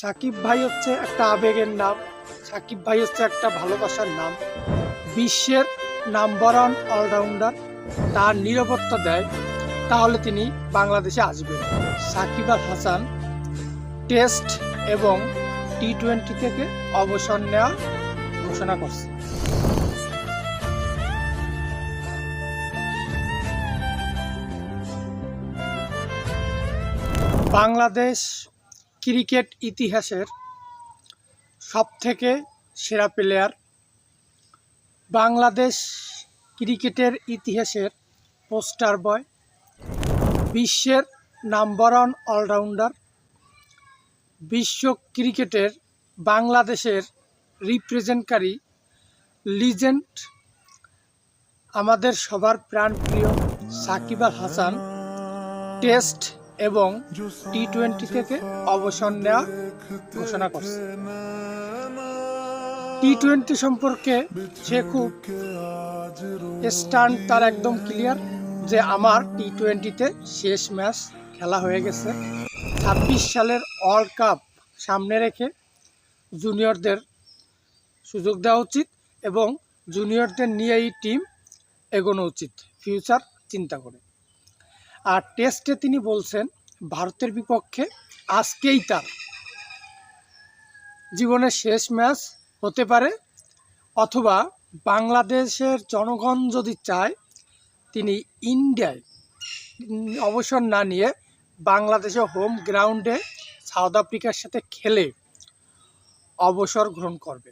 সাকিব ভাই হচ্ছে একটা আবেগের নাম। সাকিব ভাই হচ্ছে একটা ভালোবাসার নাম। বিশ্বের নাম্বার ওয়ান অলরাউন্ডার। তার নিরাপত্তা দেয় তাহলে তিনি বাংলাদেশে আসবেন। সাকিব আল হাসান টেস্ট এবং টি-20 থেকে অবসর নেওয়া ঘোষণা করছে। বাংলাদেশ ক্রিকেট ইতিহাসের সবথেকে সেরা প্লেয়ার, বাংলাদেশ ক্রিকেটের ইতিহাসের পোস্টার বয়, বিশ্বের নাম্বার ওয়ান অলরাউন্ডার, বিশ্ব ক্রিকেটের বাংলাদেশের রিপ্রেজেন্টকারী লিজেন্ড, আমাদের সবার প্রাণপ্রিয় সাকিব আল হাসান টেস্ট এবং টি-20 থেকে অবসর নেওয়া ঘোষণা করছে। টি-20 সম্পর্কে সে খুব স্ট্যান্ড তার একদম ক্লিয়ার যে আমার টি-20-তে শেষ ম্যাচ খেলা হয়ে গেছে। 26 সালের ওয়ার্ল্ড কাপ সামনে রেখে জুনিয়রদের সুযোগ দেওয়া উচিত এবং জুনিয়রদের নিয়েই টিম এগোনো উচিত ফিউচার চিন্তা করে। আর টেস্টে তিনি বলছেন ভারতের বিপক্ষে আজকেই তার জীবনের শেষ ম্যাচ হতে পারে, অথবা বাংলাদেশের জনগণ যদি চায় তিনি ইন্ডিয়ায় অবসর না নিয়ে বাংলাদেশে হোম গ্রাউন্ডে সাউথ আফ্রিকার সাথে খেলে অবসর গ্রহণ করবে।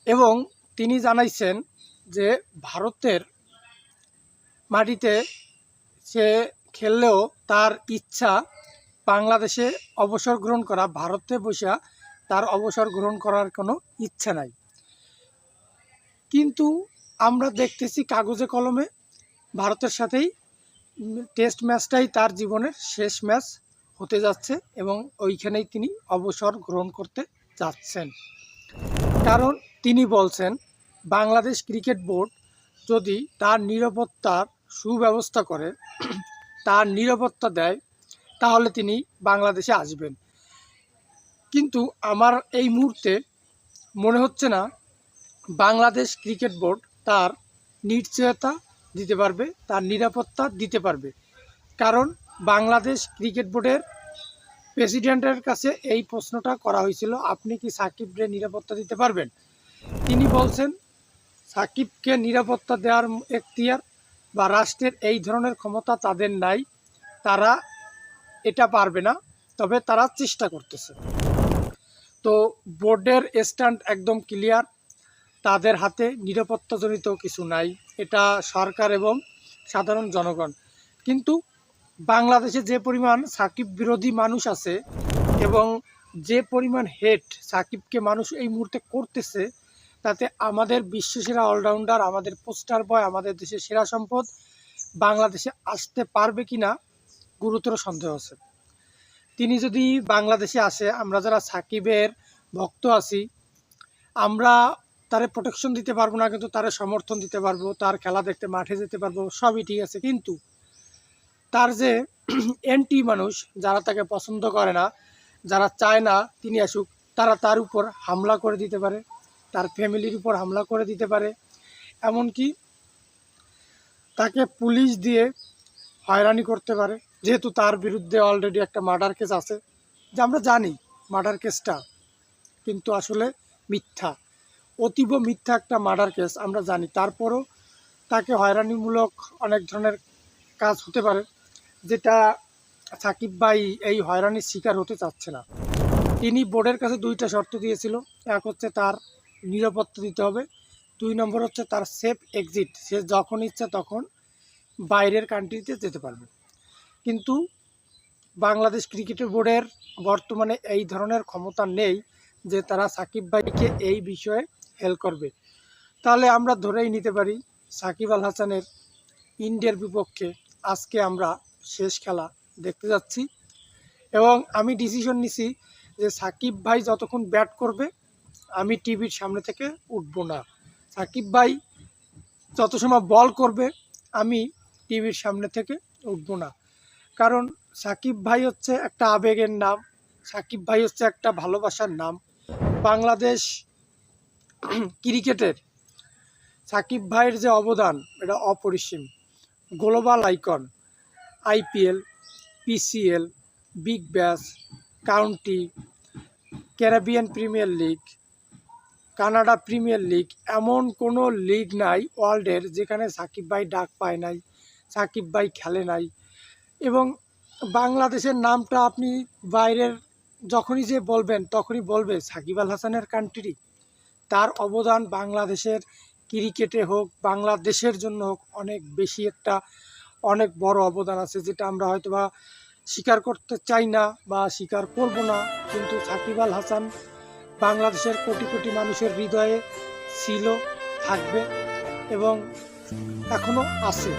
এবং তিনি জানাইছেন যে ভারতের মাটিতে সে খেললেও তার ইচ্ছা বাংলাদেশে অবসর গ্রহণ করা, ভারতে বসে তার অবসর গ্রহণ করার কোনো ইচ্ছা নাই। কিন্তু আমরা দেখতেছি কাগজে কলমে ভারতের সাথেই টেস্ট ম্যাচটাই তার জীবনের শেষ ম্যাচ হতে যাচ্ছে এবং ওইখানেই তিনি অবসর গ্রহণ করতে যাচ্ছেন। কারণ তিনি বলছেন বাংলাদেশ ক্রিকেট বোর্ড যদি তার নিরাপত্তার সুব্যবস্থা করে, তার নিরাপত্তা দেয়, তাহলে তিনি বাংলাদেশে আসবেন। কিন্তু আমার এই মুহূর্তে মনে হচ্ছে না বাংলাদেশ ক্রিকেট বোর্ড তার নিশ্চয়তা দিতে পারবে, তার নিরাপত্তা দিতে পারবে। কারণ বাংলাদেশ ক্রিকেট বোর্ডের প্রেসিডেন্টের কাছে এই প্রশ্নটা করা হয়েছিল, আপনি কি সাকিবকে নিরাপত্তা দিতে পারবেন? তিনি বলছেন সাকিবকে নিরাপত্তা দেওয়ার এখতিয়ার বা রাষ্ট্রের এই ধরনের ক্ষমতা তাদের নাই, তারা এটা পারবে না, তবে তারা চেষ্টা করতেছে। তো বোর্ডের স্ট্যান্ড একদম ক্লিয়ার, তাদের হাতে নিরাপত্তাজনিত কিছু নাই, এটা সরকার এবং সাধারণ জনগণ। কিন্তু বাংলাদেশে যে পরিমাণ সাকিব বিরোধী মানুষ আছে এবং যে পরিমাণ হেট সাকিবকে মানুষ এই মুহূর্তে করতেছে, তাতে আমাদের বিশ্বসেরা অলরাউন্ডার, আমাদের পোস্টার বয়, আমাদের দেশের সেরা সম্পদ বাংলাদেশে আসতে পারবে কিনা গুরুতর সন্দেহ আছে। তিনি যদি বাংলাদেশে আসে, আমরা যারা সাকিবের ভক্ত আছি আমরা তারে প্রোটেকশন দিতে পারবো না, কিন্তু তারে সমর্থন দিতে পারবো, তার খেলা দেখতে মাঠে যেতে পারবো, সবই ঠিক আছে। কিন্তু তার যে অ্যান্টি মানুষ, যারা তাকে পছন্দ করে না, যারা চায় না তিনি আসুক, তারা তার উপর হামলা করে দিতে পারে, তার ফ্যামিলির উপর হামলা করে দিতে পারে, এমনকি তাকে পুলিশ দিয়ে হয়রানি করতে পারে। যেহেতু তার বিরুদ্ধে অলরেডি একটা মার্ডার কেস আছে, যে আমরা জানি মার্ডার কেসটা কিন্তু আসলে মিথ্যা, অতীব মিথ্যা একটা মার্ডার কেস আমরা জানি। তারপরও তাকে হয়রানিমূলক অনেক ধরনের কাজ হতে পারে, যেটা সাকিব ভাই এই হয়রানির শিকার হতে চাচ্ছে না। তিনি বোর্ডের কাছে দুইটা শর্ত দিয়েছিল, এক হচ্ছে তার নিরাপত্তা দিতে হবে, 2 নম্বর হচ্ছে তার সেফ এক্সিট, সে যখন ইচ্ছা তখন বাইরের কান্ট্রিতে যেতে পারবে। কিন্তু বাংলাদেশ ক্রিকেট বোর্ডের বর্তমানে এই ধরনের ক্ষমতা নেই যে তারা সাকিব ভাইকে এই বিষয়ে হেল্প করবে। তাহলে আমরা ধরেই নিতে পারি সাকিব আল হাসানের ইন্ডিয়ার বিপক্ষে আজকে আমরা শেষ খেলা দেখতে যাচ্ছি। এবং আমি ডিসিশন নিছি যে সাকিব ভাই যতক্ষণ ব্যাট করবে আমি টিভির সামনে থেকে উঠবো না, সাকিব ভাই যত সময় বল করবে আমি টিভির সামনে থেকে উঠবো না। কারণ সাকিব ভাই হচ্ছে একটা আবেগের নাম। সাকিব ভাই হচ্ছে একটা ভালোবাসার নাম। বাংলাদেশ ক্রিকেটের সাকিব ভাইয়ের যে অবদান এটা অপরিসীম। Global icon, IPL, PCL, Big Bash, county, Caribbean Premier League, Canada Premier League, এমন কোনো লিগ নাই ওয়ার্ল্ডের যেখানে সাকিব ভাই ডাক পায় নাই, সাকিব ভাই খেলে নাই। এবং বাংলাদেশের নামটা আপনি বাইরের যখনই যে বলবেন তখনই বলবে সাকিব আল হাসানের কান্ট্রি। তার অবদান বাংলাদেশের ক্রিকেটে হোক, বাংলাদেশের জন্য হোক, অনেক বেশি একটা অনেক বড় অবদান আছে, যেটা আমরা হয়তো বা স্বীকার করতে চাই না বা স্বীকার করব না। কিন্তু সাকিব আল হাসান বাংলাদেশের কোটি কোটি মানুষের হৃদয়ে ছিল, থাকবে এবং এখনও আছে।